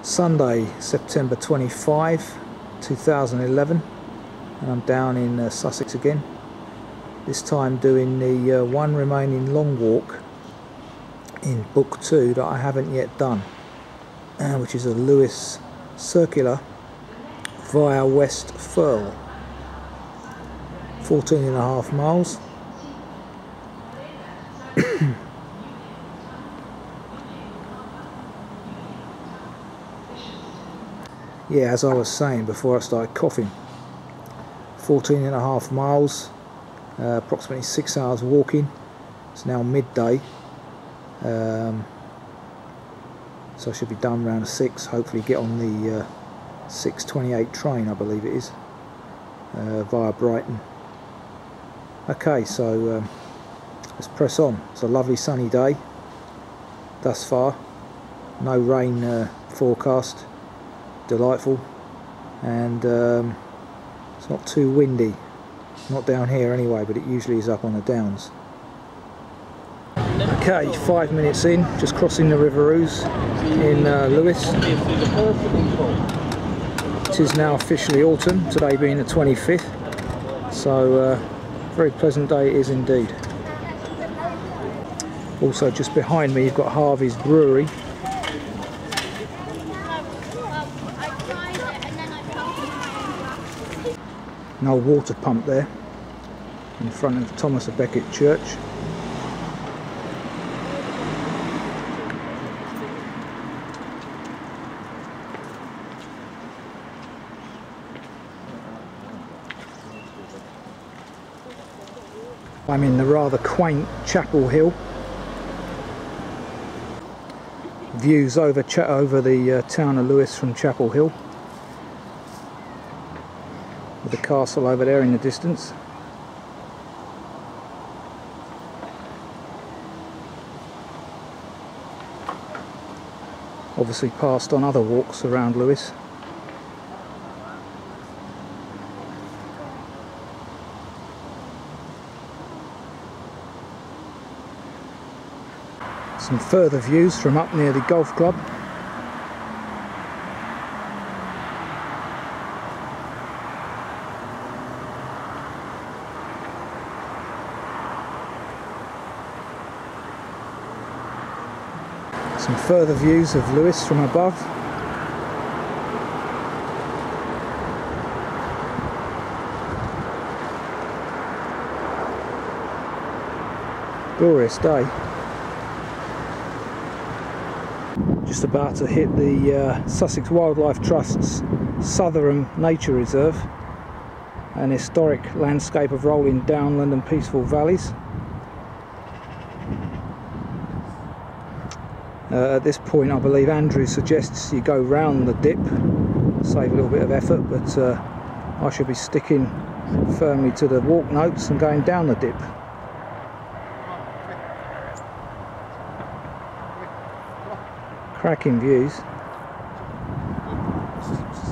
Sunday, September 25, 2011, and I'm down in Sussex again, this time doing the one remaining long walk in book 2 that I haven't yet done, which is a Lewes circular via West Firle, 14.5 miles. Yeah, as I was saying before I started coughing, 14.5 miles, approximately 6 hours walking. It's now midday, so I should be done around 6, hopefully get on the 6:28 train, I believe it is, via Brighton. Okay, so let's press on. It's a lovely sunny day thus far, no rain forecast. Delightful, and it's not too windy, not down here anyway, but it usually is up on the downs. Okay, 5 minutes in, just crossing the River Ouse in Lewes. It is now officially autumn, today being the 25th, so very pleasant day it is indeed. Also just behind me you've got Harvey's Brewery. An old water pump there in front of Thomas à Becket Church. I'm in the rather quaint Chapel Hill. Views over the town of Lewes from Chapel Hill, with the castle over there in the distance. Obviously passed on other walks around Lewes. Some further views from up near the golf club. Some further views of Lewes from above. Glorious day. Just about to hit the Sussex Wildlife Trust's Southern Nature Reserve, an historic landscape of rolling downland and peaceful valleys. At this point I believe Andrew suggests you go round the dip, save a little bit of effort, but I should be sticking firmly to the walk notes and going down the dip. Cracking views.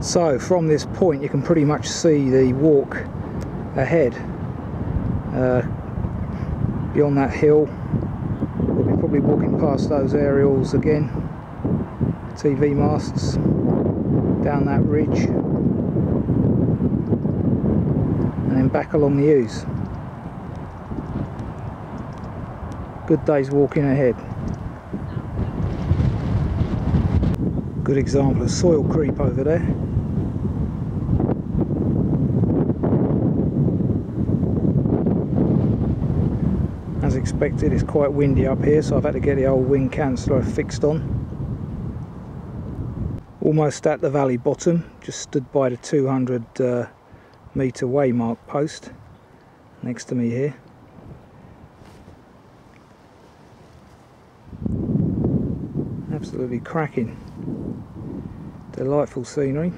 So from this point you can pretty much see the walk ahead. Beyond that hill we'll be probably walking past those aerials again, TV masts, down that ridge, and then back along the Ouse. Good day's walking ahead. Good example of soil creep over there. As expected, it's quite windy up here, so I've had to get the old wind canceller fixed on. Almost at the valley bottom, just stood by the 200 metre waymark post next to me here. Absolutely cracking. Delightful scenery.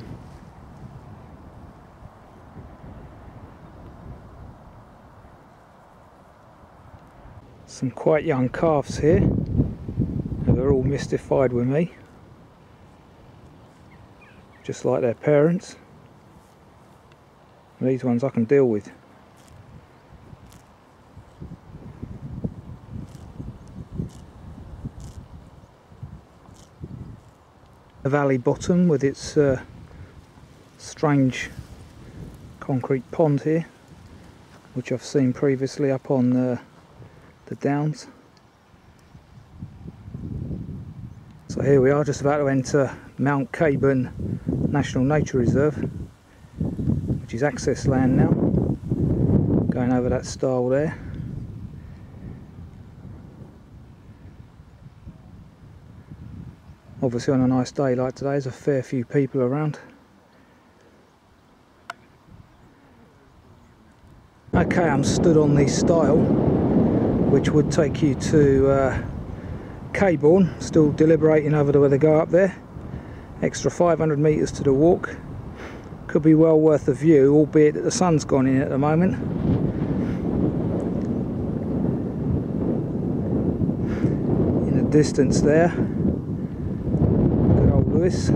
Some quite young calves here, they're all mystified with me, just like their parents. These ones I can deal with. a valley bottom with its strange concrete pond here, which I've seen previously up on the downs. So here we are, just about to enter Mount Caburn National Nature Reserve, which is access land now, going over that stile there. Obviously on a nice day like today there's a fair few people around. Okay, I'm stood on the stile which would take you to Caburn, still deliberating over whether to go up there. Extra 500 metres to the walk. Could be well worth a view, albeit that the sun's gone in at the moment. In the distance there, good old Lewes.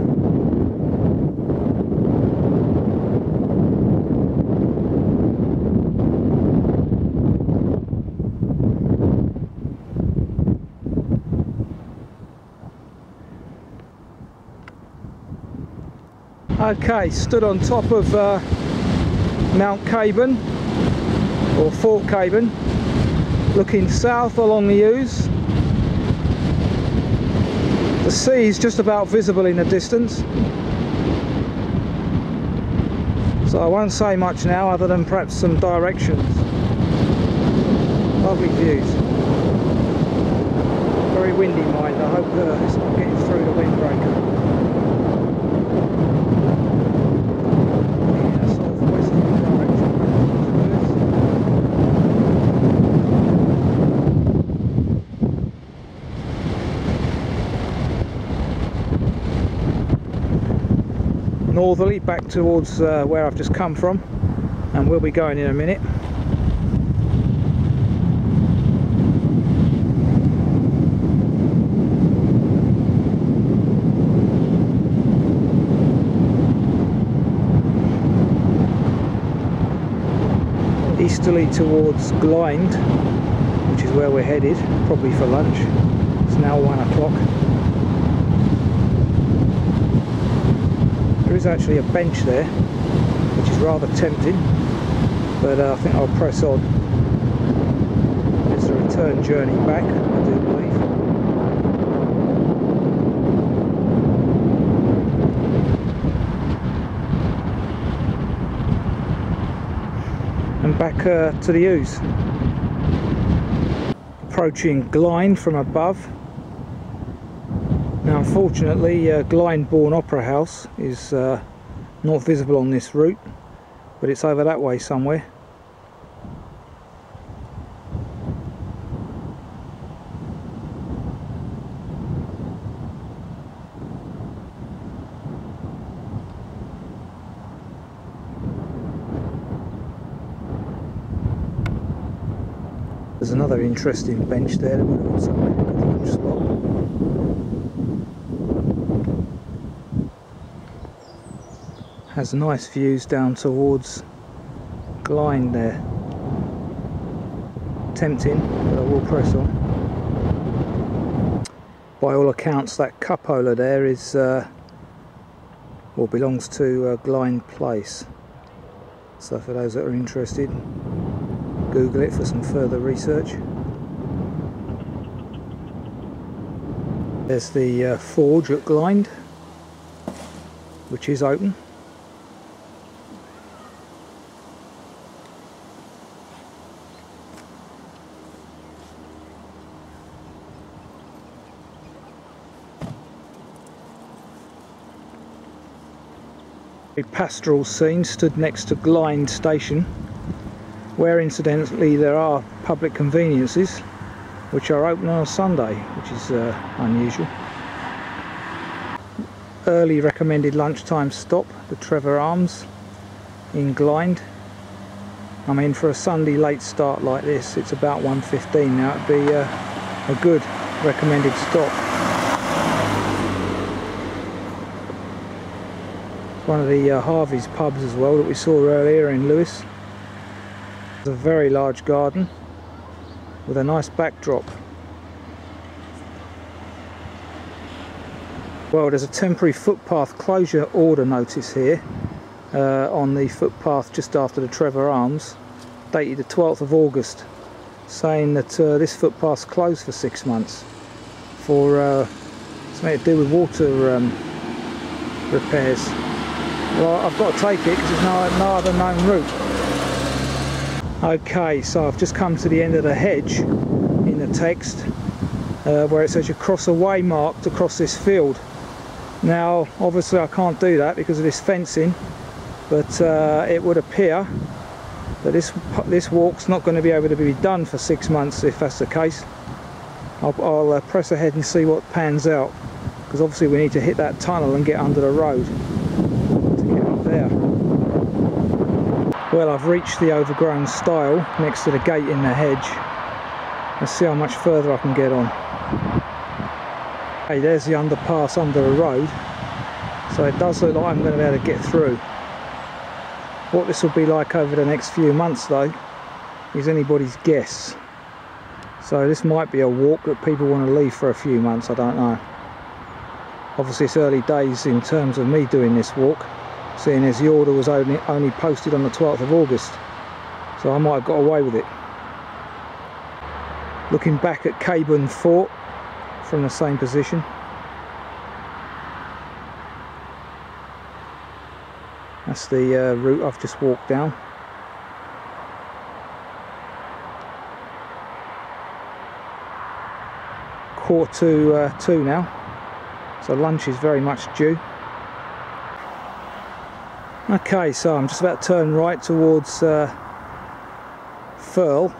Okay, stood on top of Mount Caburn, or Firle Caburn, looking south along the Lewes. The sea is just about visible in the distance, so I won't say much now other than perhaps some directions. Lovely views. Very windy, mind. I hope it's not getting through the windbreaker. Northerly back towards where I've just come from, and we'll be going in a minute. Easterly towards Glynde, which is where we're headed, probably for lunch. It's now 1 o'clock. There is actually a bench there, which is rather tempting, but I think I'll press on. It's a return journey back, I do believe. And back to the Lewes. Approaching Glynde from above. Now unfortunately Glyndebourne Opera House is not visible on this route, but it's over that way somewhere. There's another interesting bench there that we've also made a good lunch spot. Has nice views down towards Glynde there. Tempting, but I will press on. By all accounts that cupola there is, well, belongs to Glynde Place. So for those that are interested, Google it for some further research. There's the forge at Glynde, which is open. A pastoral scene stood next to Glynde station, where incidentally there are public conveniences which are open on a Sunday, which is unusual. Early recommended lunchtime stop, the River Ouse in Glynde. I mean, for a Sunday late start like this, it's about 1:15 now. It'd be a good recommended stop. One of the Harvey's pubs as well that we saw earlier in Lewes. There's a very large garden with a nice backdrop. Well, there's a temporary footpath closure order notice here on the footpath just after the River Ouse, dated the 12th of August, saying that this footpath's closed for 6 months for something to do with water repairs. Well, I've got to take it because there's no other known route. Okay, so I've just come to the end of the hedge in the text where it says you cross a waymark to cross this field. Now obviously I can't do that because of this fencing, but it would appear that this walk's not going to be able to be done for 6 months if that's the case. I'll press ahead and see what pans out, because obviously we need to hit that tunnel and get under the road to get up there. Well, I've reached the overgrown stile next to the gate in the hedge. Let's see how much further I can get on. Hey, there's the underpass under the road, so it does look like I'm going to be able to get through. What this will be like over the next few months though is anybody's guess. So this might be a walk that people want to leave for a few months, I don't know. Obviously it's early days in terms of me doing this walk, seeing as the order was only posted on the 12th of August, so I might have got away with it. Looking back at Caburn Fort from the same position. That's the route I've just walked down. Quarter to 2 now, so lunch is very much due. Okay, so I'm just about to turn right towards Firle,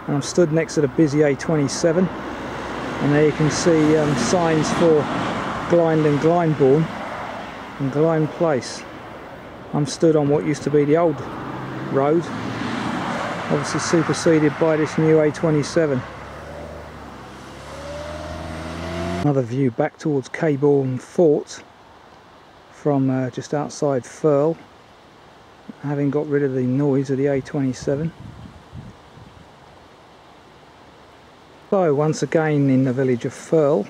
and I'm stood next to the busy A27, and there you can see signs for Glynde and Glyndebourne and Glynd Place. I'm stood on what used to be the old road, obviously superseded by this new A27. Another view back towards Caburn Fort from just outside Firle, having got rid of the noise of the A27. So once again in the village of Firle,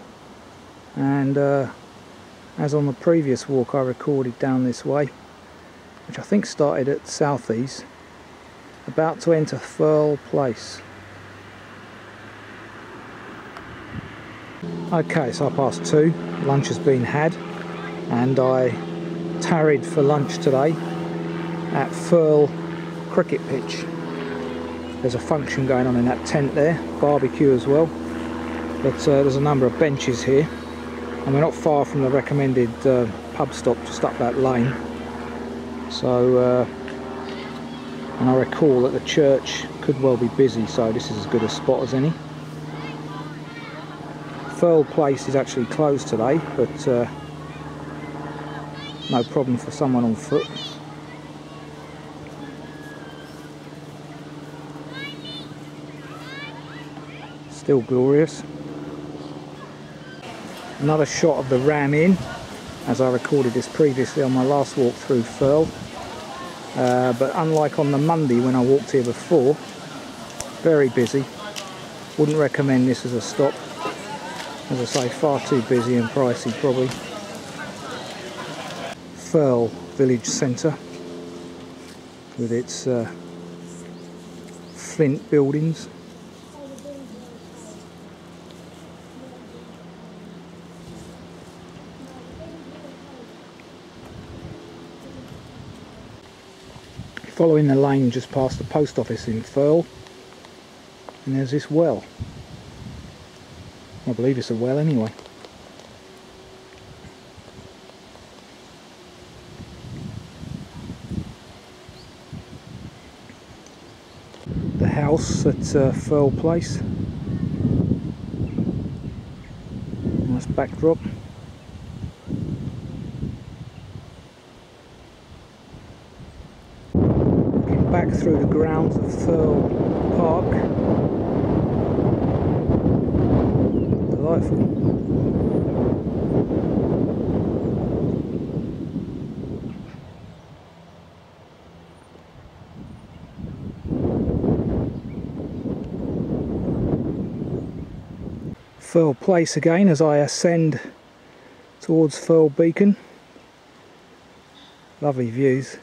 and as on the previous walk I recorded down this way, which I think started at Southease, about to enter Firle Place. Okay, so I passed 2, lunch has been had, and I tarried for lunch today at Firle cricket pitch. There's a function going on in that tent there, barbecue as well, but there's a number of benches here, and we're not far from the recommended pub stop just up that lane. So, and I recall that the church could well be busy, so this is as good a spot as any. Firle Place is actually closed today, but no problem for someone on foot. Still glorious. Another shot of the Ram Inn, as I recorded this previously on my last walk through Firle. But unlike on the Monday when I walked here before, very busy. Wouldn't recommend this as a stop. As I say, far too busy and pricey probably. Firle village centre with its flint buildings. Following the lane just past the post office in Firle, and there's this well. I believe it's a well anyway. The house at Firle Place. Nice backdrop. Looking back through the grounds of Firle Park. Delightful. Firle Place again as I ascend towards Firle Beacon. Lovely views.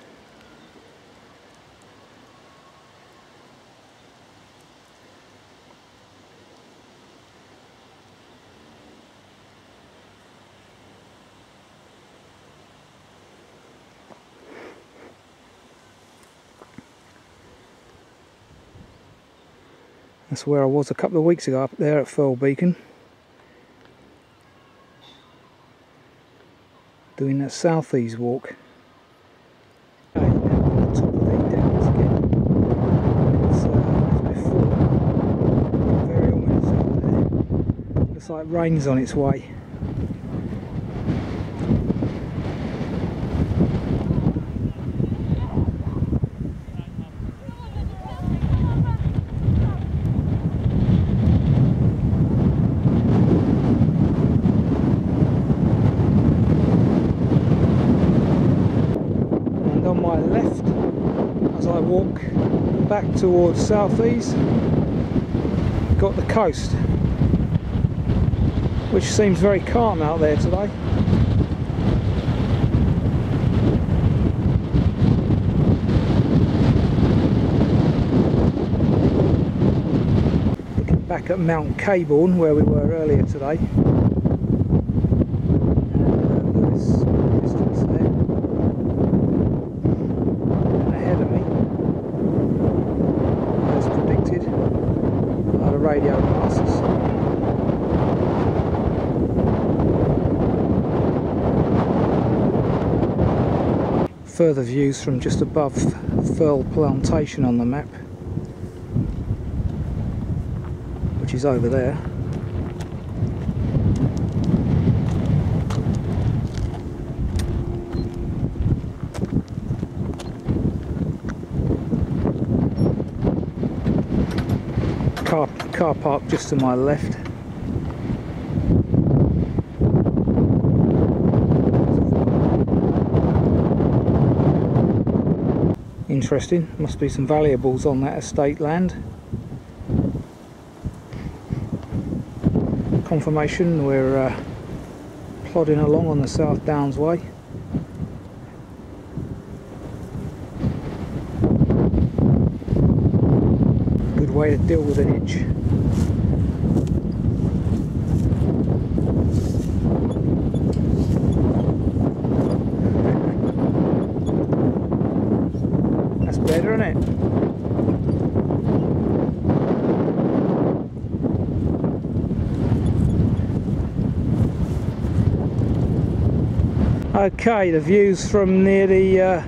That's where I was a couple of weeks ago, up there at Firle Beacon, doing that Southease walk. Okay, now on the top of the downs again. It's as before, very ominous out there. Looks like rain's on its way. On my left, as I walk back towards Southease, got the coast, which seems very calm out there today. Looking back at Mount Caburn, where we were earlier today. Radio passes. Further views from just above Firle Plantation on the map, which is over there. Car park just to my left. Interesting, must be some valuables on that estate land. Confirmation we're plodding along on the South Downs Way. Good way to deal with an itch. That's better, isn't it? Okay, the views from near the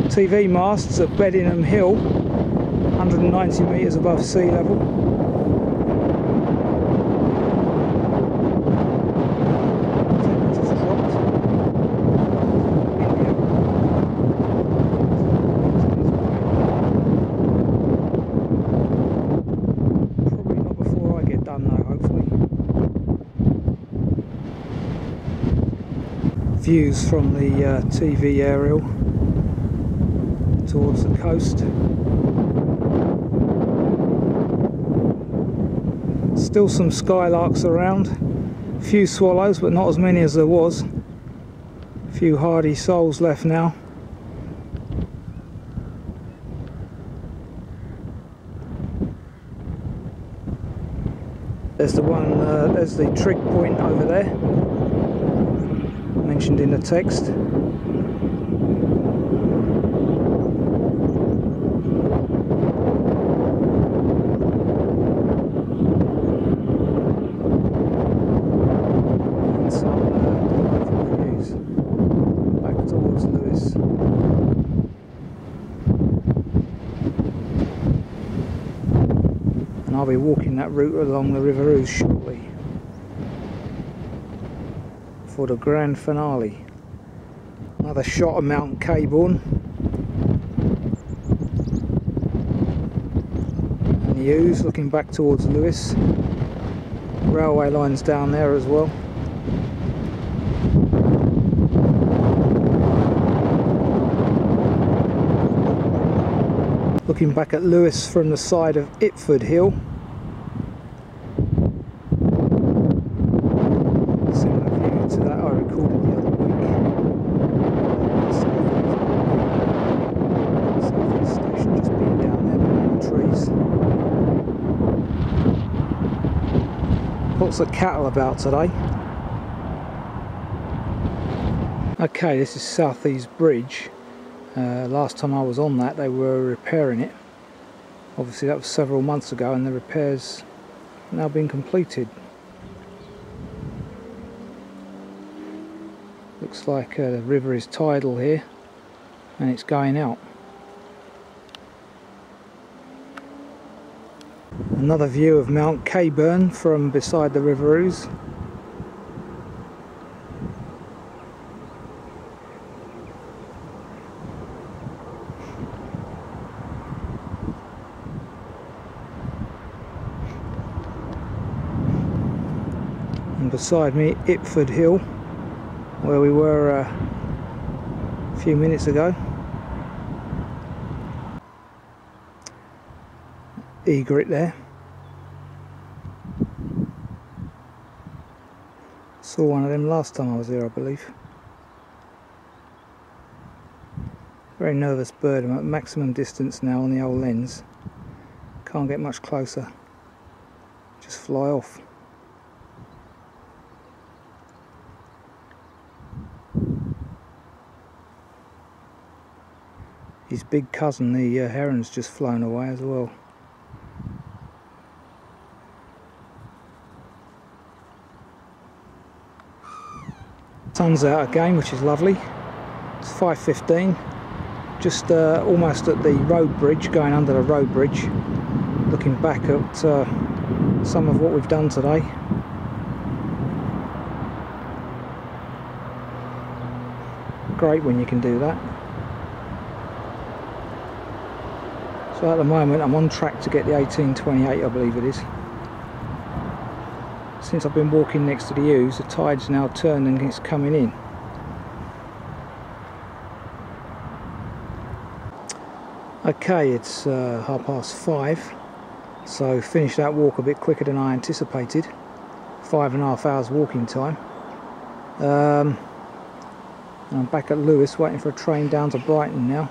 TV masts at Beddingham Hill, 190 metres above sea level. Temperature's dropped. Probably not before I get done though, hopefully. Views from the TV aerial towards the coast. Still some skylarks around, a few swallows but not as many as there was. A few hardy souls left now. There's the one, there's the trig point over there, mentioned in the text. And some views back towards Lewes. And I'll be walking that route along the River Ouse shortly for the grand finale. Another shot of Mount Caburn and the Ouse, looking back towards Lewes. Railway lines down there as well. Looking back at Lewes from the side of Itford Hill. Similar view to that lots of cattle about today. Okay, this is Southease Bridge. Last time I was on that they were repairing it. Obviously that was several months ago and the repairs have now been completed. Looks like the river is tidal here and it's going out. Another view of Mount Caburn from beside the River Ouse. And beside me, Ipford Hill, where we were a few minutes ago. Egret there. Saw one of them last time I was here, I believe. Very nervous bird. I'm at maximum distance now on the old lens. Can't get much closer. Just fly off. His big cousin, the heron's just flown away as well. Sun's out again, which is lovely. It's 5:15, just almost at the road bridge, going under the road bridge, looking back at some of what we've done today. Great when you can do that. So at the moment I'm on track to get the 1828, I believe it is. Since I've been walking next to the Ouse, the tide's now turned and it's coming in. Okay, it's 5:30, so finished that walk a bit quicker than I anticipated. 5.5 hours walking time. And I'm back at Lewes waiting for a train down to Brighton now.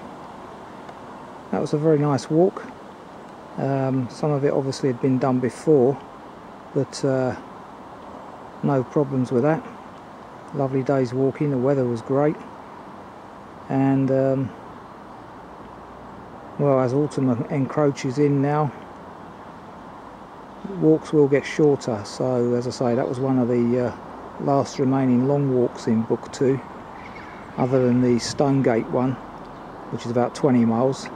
That was a very nice walk. Some of it obviously had been done before, but no problems with that. Lovely day's walking, the weather was great, and well, as autumn encroaches in now, walks will get shorter. So as I say, that was one of the last remaining long walks in book 2, other than the Stonegate one, which is about 20 miles.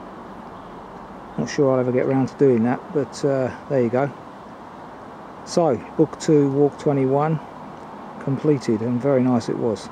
Not sure I'll ever get around to doing that, but there you go. So, book 2, walk 21, completed, and very nice it was.